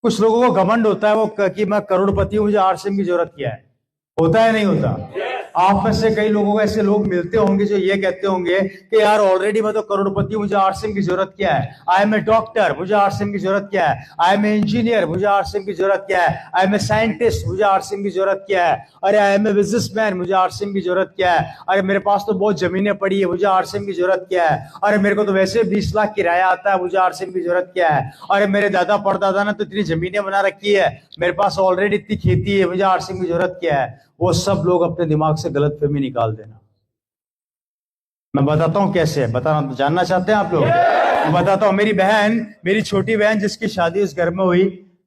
कुछ लोगों को घमंड होता है कि मैं करोड़पति हूं, मुझे आरसीएम की जरूरत क्या है। होता है नहीं होता? आप में से कई लोगों को ऐसे लोग मिलते होंगे जो ये कहते होंगे कि यार ऑलरेडी मैं तो करोड़पति हूं, मुझे आरसीएम की जरूरत क्या है। आई एम ए डॉक्टर, मुझे आरसीएम की जरूरत क्या है। आई एम ए इंजीनियर, मुझे आरसीएम की जरूरत क्या है। आई एम ए साइंटिस्ट, मुझे आरसीएम की जरूरत क्या है। अरे आई एम ए बिजनेसमैन, मुझे आरसीएम की जरूरत क्या है। अरे मेरे पास तो बहुत जमीनें पड़ी है, मुझे आरसीएम की जरूरत क्या है। अरे मेरे को तो वैसे 20 लाख किराया आता है, मुझे आरसीएम की जरूरत क्या है। अरे मेरे दादा परदादा ने तो इतनी जमीनें बना रखी है, मेरे पास ऑलरेडी इतनी खेती है, मुझे आरसीएम की जरूरत क्या है। वो सब लोग अपने दिमाग से गलतफहमी निकाल देना। मैं बताता हूं कैसे, बताना जानना चाहते हैं आप लोग? मैं बताता हूं। मेरी बहन, मेरी छोटी बहन जिसकी शादी उस घर में हुई,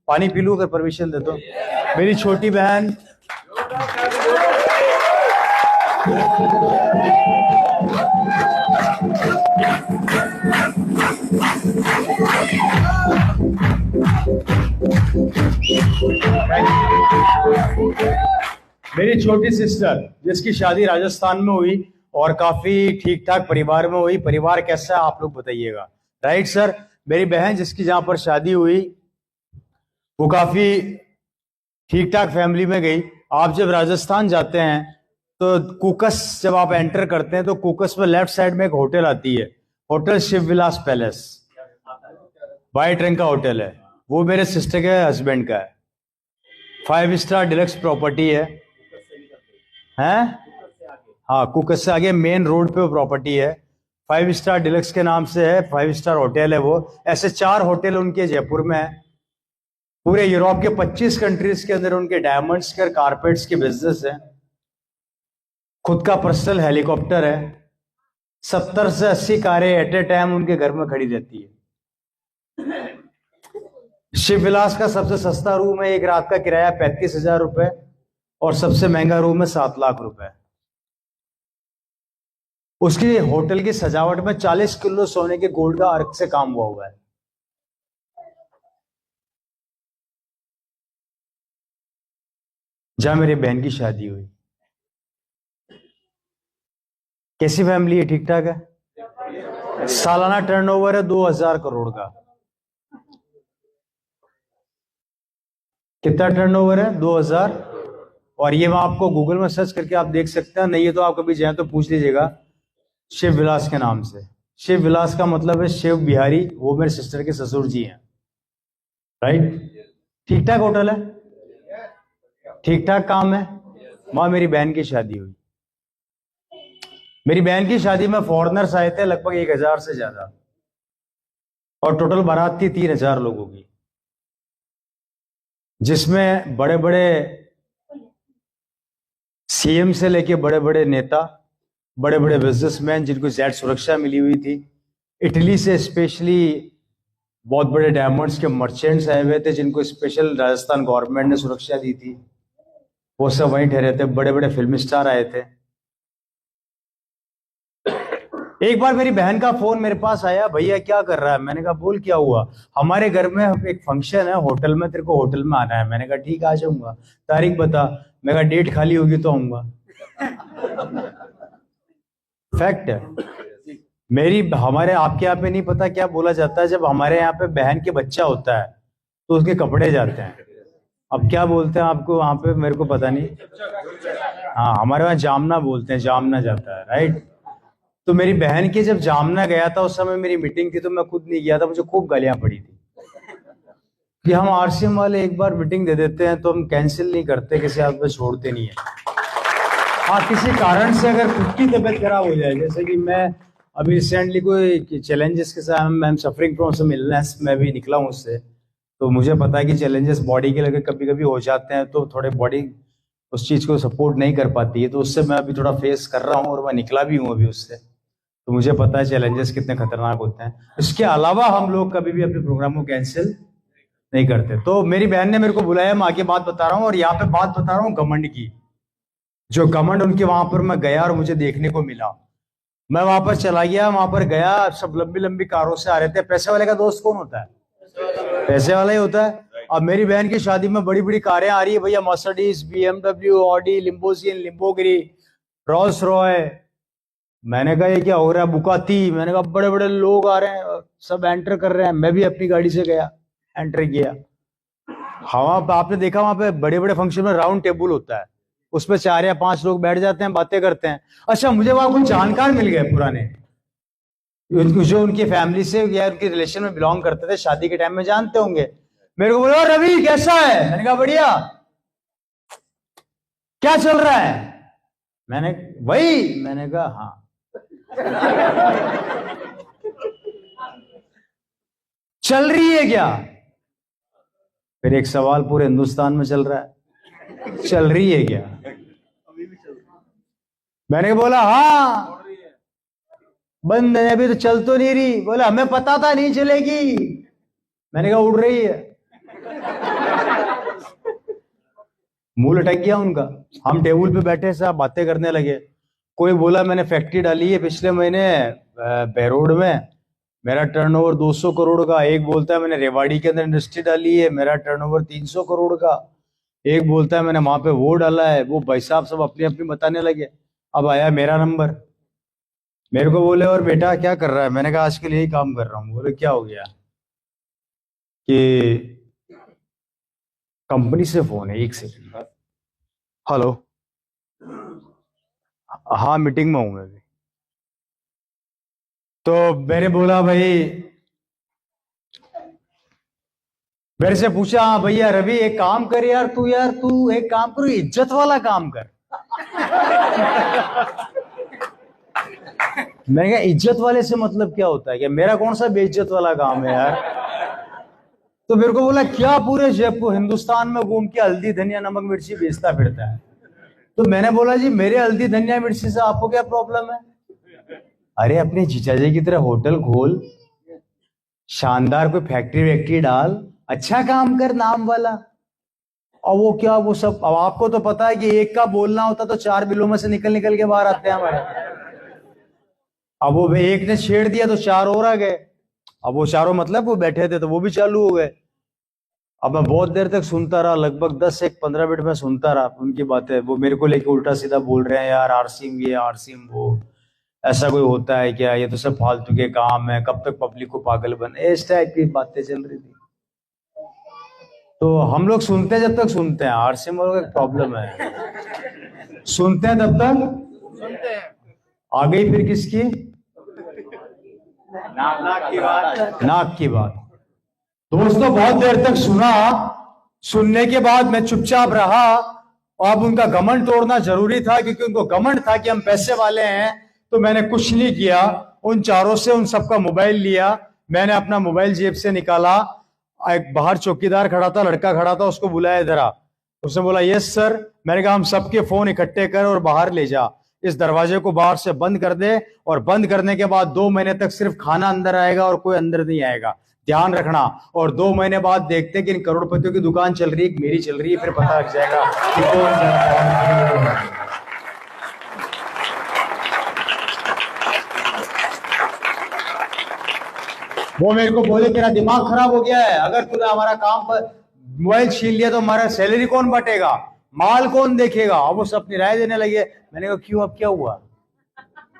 पानी पी लूं अगर परमिशन दे तो। मेरी छोटी बहन मेरी छोटी सिस्टर जिसकी शादी राजस्थान में हुई और काफी ठीक ठाक परिवार में हुई। परिवार कैसा है आप लोग बताइएगा, राइट सर? मेरी बहन जिसकी जहां पर शादी हुई वो काफी ठीक ठाक फैमिली में गई। आप जब राजस्थान जाते हैं तो कुकस जब आप एंटर करते हैं तो कुकस में लेफ्ट साइड में एक होटल आती है, होटल शिवविलास पैलेस, वाइट रंग का होटल है। वो मेरे सिस्टर के हस्बैंड का है। 5 स्टार डिलक्स प्रॉपर्टी है। हाँ, कुकस से आगे मेन रोड पे वो प्रॉपर्टी है। 5 स्टार डिलक्स के नाम से है, 5 स्टार होटल है वो। ऐसे 4 होटल उनके जयपुर में है। पूरे यूरोप के 25 कंट्रीज के अंदर उनके डायमंड्स के, कारपेट्स के बिजनेस है। खुद का पर्सनल हेलीकॉप्टर है। 70 से 80 कारें एट ए टाइम उनके घर में खड़ी रहती है। शिवविलास का सबसे सस्ता रूम है, एक रात का किराया 35,000 रुपए, और सबसे महंगा रूम है 7 लाख रुपए। उसकी होटल की सजावट में 40 किलो सोने के गोल्ड का अर्क से काम हुआ है। जहां मेरी बहन की शादी हुई। कैसी फैमिली है? ठीक ठाक है। सालाना टर्नओवर है 2000 करोड़ का। कितना टर्नओवर है? 2000। और ये मैं आपको गूगल में सर्च करके आप देख सकते हैं, नहीं है तो आप कभी जाए तो पूछ लीजिएगा शिवविलास के नाम से। शिवविलास का मतलब है शिव बिहारी, वो मेरे सिस्टर के ससुर जी हैं, राइट? ठीक ठाक होटल है, ठीक ठाक काम है। वहां मेरी बहन की शादी हुई। मेरी बहन की शादी में फॉरेनर्स आए थे लगभग 1000 से ज्यादा, और टोटल बारात थी 3000 लोगों की, जिसमें बड़े बड़े सीएम से लेके बड़े बड़े नेता, बड़े बड़े बिजनेसमैन जिनको जेड सुरक्षा मिली हुई थी। इटली से स्पेशली बहुत बड़े डायमंड्स के मर्चेंट्स आए हुए थे जिनको स्पेशल राजस्थान गवर्नमेंट ने सुरक्षा दी थी। वो सब वहीं ठहरे थे। बड़े बड़े फिल्म स्टार आए थे। एक बार मेरी बहन का फोन मेरे पास आया, भैया क्या कर रहा है? मैंने कहा बोल क्या हुआ? हमारे घर में एक फंक्शन है होटल में, तेरे को होटल में आना है। मैंने कहा ठीक आ जाऊंगा, तारीख बता। मैं कहा डेट खाली होगी तो आऊंगा। फैक्ट है। हमारे आपके यहाँ पे नहीं पता क्या बोला जाता है, जब हमारे यहाँ पे बहन के बच्चा होता है तो उसके कपड़े जाते हैं। अब क्या बोलते हैं आपको वहां पे, मेरे को पता नहीं। हाँ, हमारे वहां जामना बोलते हैं, जामना जाता है, राइट? तो मेरी बहन की जब जामना गया था, उस समय मेरी मीटिंग थी तो मैं खुद नहीं गया था। मुझे खूब गालियां पड़ी थी कि हम आरसीएम वाले एक बार मीटिंग दे देते हैं तो हम कैंसिल नहीं करते, किसी हाथ में छोड़ते नहीं है। हाँ, किसी कारण से अगर खुद की तबीयत खराब हो जाए, जैसे कि मैं अभी रिसेंटली कोई चैलेंजेस के साथ I am suffering from some illness, मैं भी निकला हूँ उससे, तो मुझे पता है कि चैलेंजेस बॉडी के लगे कभी कभी हो जाते हैं, तो थोड़े बॉडी उस चीज को सपोर्ट नहीं कर पाती है। तो उससे मैं अभी थोड़ा फेस कर रहा हूँ और मैं निकला भी हूँ अभी उससे, तो मुझे पता है चैलेंजेस कितने खतरनाक होते हैं। इसके अलावा हम लोग कभी भी अपने प्रोग्राम को कैंसिल नहीं करते। तो मेरी बहन ने मेरे को बुलाया, मैं आगे बात बता रहा हूँ, और यहाँ पे बात बता रहा हूँ घमंड की। जो घमंड उनके वहां पर मैं गया और मुझे देखने को मिला। मैं वहां पर चला गया, वहां पर गया, सब लंबी लंबी कारों से आ रहे थे। पैसे वाले का दोस्त कौन होता है? पैसे वाला ही होता है। अब मेरी बहन की शादी में बड़ी बड़ी कारें आ रही है भैया, मर्सिडीज, बीएमडब्ल्यू, ऑडी, लिम्बोसिन, लिम्बोगिरी, रोल्स रॉय। मैंने कहा ये क्या हो रहा है? बुकाती। मैंने कहा बड़े बड़े लोग आ रहे हैं, सब एंटर कर रहे हैं। मैं भी अपनी गाड़ी से गया, एंटर किया। आपने देखा वहां पे बड़े बड़े फंक्शन में राउंड टेबल होता है, उस पर 4 या 5 लोग बैठ जाते हैं, बातें करते हैं। अच्छा, मुझे वहां कुछ जानकार मिल गए पुराने, जो उनकी फैमिली से या उनके रिलेशन में बिलोंग करते थे, शादी के टाइम में जानते होंगे। मेरे को बोला, रवि कैसा है? मैंने कहा बढ़िया। क्या चल रहा है? मैंने वही, मैंने कहा हाँ। चल रही है क्या? फिर एक सवाल पूरे हिंदुस्तान में चल रहा है, चल रही है क्या? मैंने बोला हाँ बंद है, अभी तो चल तो नहीं रही। बोला हमें पता था नहीं चलेगी। मैंने कहा उड़ रही है। मुंह लटक गया उनका। हम टेबल पे बैठे साहब बातें करने लगे। कोई बोला मैंने फैक्ट्री डाली है पिछले महीने बहरोड में, मेरा टर्नओवर 200 करोड़ का। एक बोलता है मैंने रेवाड़ी के अंदर इंडस्ट्री डाली है, मेरा टर्नओवर 300 करोड़ का। एक बोलता है मैंने वहां पे वो डाला है। वो भाई साहब सब अपनी अपनी बताने लगे। अब आया मेरा नंबर। मेरे को बोले और बेटा क्या कर रहा है? मैंने कहा आजकल यही काम कर रहा हूँ। बोले क्या हो गया? कि कंपनी से फोन है, एक सेकंड। हेलो, हाँ मीटिंग में हूं मैं भी। तो मैंने बोला भाई, मेरे से पूछा हाँ भैया रवि एक काम कर यार, तू एक काम करो, इज्जत वाला काम कर। मैंने कहा इज्जत वाले से मतलब क्या होता है? क्या मेरा कौन सा बेइज्जत वाला काम है यार? तो मेरे को बोला क्या पूरे जयपुर हिंदुस्तान में घूम के हल्दी धनिया नमक मिर्ची बेचता फिरता है? तो मैंने बोला जी मेरे हल्दी धनिया मिर्ची से आपको क्या प्रॉब्लम है? अरे अपने जीजा जी की तरह होटल खोल, शानदार कोई फैक्ट्री वैक्ट्री डाल, अच्छा काम कर नाम वाला। और वो क्या, वो सब अब आपको तो पता है कि एक का बोलना होता तो 4 बिलों में से निकल निकल के बाहर आते हैं हमारे। अब वो एक ने छेड़ दिया तो 4 और आ गए। अब वो चारों मतलब वो बैठे थे तो वो भी चालू हो गए। अब मैं बहुत देर तक सुनता रहा, लगभग 10 से 15 मिनट में सुनता रहा उनकी बातें। वो मेरे को लेके उल्टा सीधा बोल रहे हैं, यार आरसीएम ये आरसीएम वो, ऐसा कोई होता है क्या? ये तो सब फालतू के काम है, कब तक पब्लिक को पागल बने, इस टाइप की बातें चल रही थी। तो हम लोग सुनते हैं जब तक सुनते हैं, आरसीएम वालों का एक प्रॉब्लम है, सुनते हैं तब तक। आ गई फिर किसकी? नाक की बात। दोस्तों बहुत देर तक सुना, सुनने के बाद मैं चुपचाप रहा। और अब उनका घमंड तोड़ना जरूरी था, क्योंकि उनको घमंड था कि हम पैसे वाले हैं। तो मैंने कुछ नहीं किया, उन चारों से उन सबका मोबाइल लिया। मैंने अपना मोबाइल जेब से निकाला। एक बाहर चौकीदार खड़ा था, लड़का खड़ा था, उसको बुलाया जरा। उसने बोला यस सर। मैंने कहा हम सबके फोन इकट्ठे कर और बाहर ले जा, इस दरवाजे को बाहर से बंद कर दे, और बंद करने के बाद 2 महीने तक सिर्फ खाना अंदर आएगा और कोई अंदर नहीं आएगा, ध्यान रखना। और 2 महीने बाद देखते कि इन करोड़पतियों की दुकान चल रही है कि मेरी चल रही है, फिर पता लग जाएगा कि कौन। वो मेरे को बोले तेरा दिमाग खराब हो गया है, अगर तूने हमारा काम पर मोबाइल छीन लिया तो हमारा सैलरी कौन बटेगा, माल कौन देखेगा? अब वो सब अपनी राय देने लगे। मैंने कहा क्यों, अब क्या हुआ?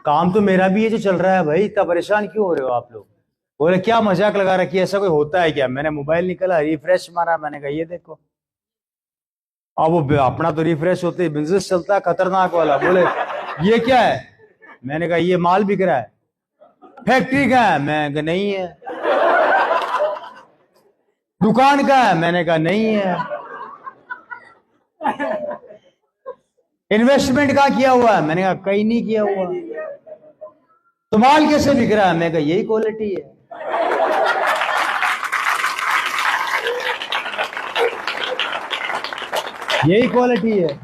काम तो मेरा भी है जो चल रहा है भाई, इतना परेशान क्यों हो रहे हो आप लोग? बोले क्या मजाक लगा रखी है, ऐसा कोई होता है क्या? मैंने मोबाइल निकाला, रिफ्रेश मारा, मैंने कहा ये देखो। अब वो अपना तो रिफ्रेश होते ही बिजनेस चलता है खतरनाक वाला। बोले ये क्या है? मैंने कहा ये माल बिक रहा है। फैक्ट्री का है? मैं कहा नहीं है। दुकान का है? मैंने कहा नहीं है। इन्वेस्टमेंट कहाँ किया हुआ है? मैंने कहा कहीं नहीं किया हुआ। तो माल कैसे बिक रहा है? मैं कहा यही क्वालिटी है। यही क्वालिटी है।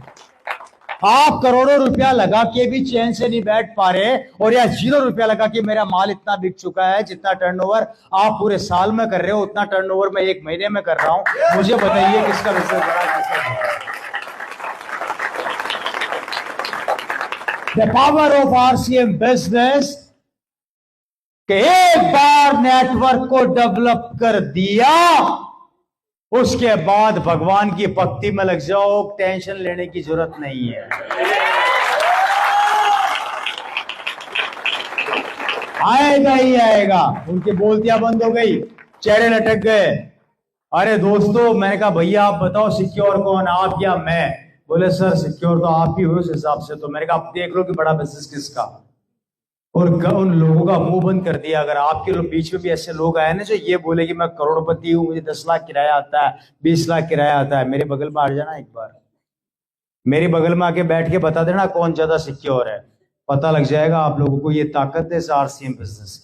आप करोड़ों रुपया लगा के भी चैन से नहीं बैठ पा रहे, और या 0 रुपया लगा के मेरा माल इतना बिक चुका है, जितना टर्नओवर आप पूरे साल में कर रहे हो उतना टर्नओवर मैं 1 महीने में कर रहा हूं। मुझे बताइए किसका बिजनेस बड़ा, किसका? The power of RCM business कि एक बार नेटवर्क को डेवलप कर दिया, उसके बाद भगवान की भक्ति में लग जाओ, टेंशन लेने की जरूरत नहीं है। आएगा ही आएगा। उनकी बोलतियां बंद हो गई, चेहरे लटक गए। अरे दोस्तों, मैंने कहा भैया आप बताओ सिक्योर कौन, आप या मैं? बोले सर सिक्योर तो आप ही हो उस हिसाब से। तो मैंने कहा आप देख लो कि बड़ा बिजनेस किसका। और उन लोगों का मुंह बंद कर दिया। अगर आपके बीच में भी ऐसे लोग आए ना जो ये बोले कि मैं करोड़पति हूँ, मुझे 10 लाख किराया आता है, 20 लाख किराया आता है, मेरे बगल में आ जाना एक बार। मेरे बगल में आके बैठ के बता देना कौन ज्यादा सिक्योर है। पता लग जाएगा आप लोगों को ये ताकत है इस आरसीएम बिजनेस की।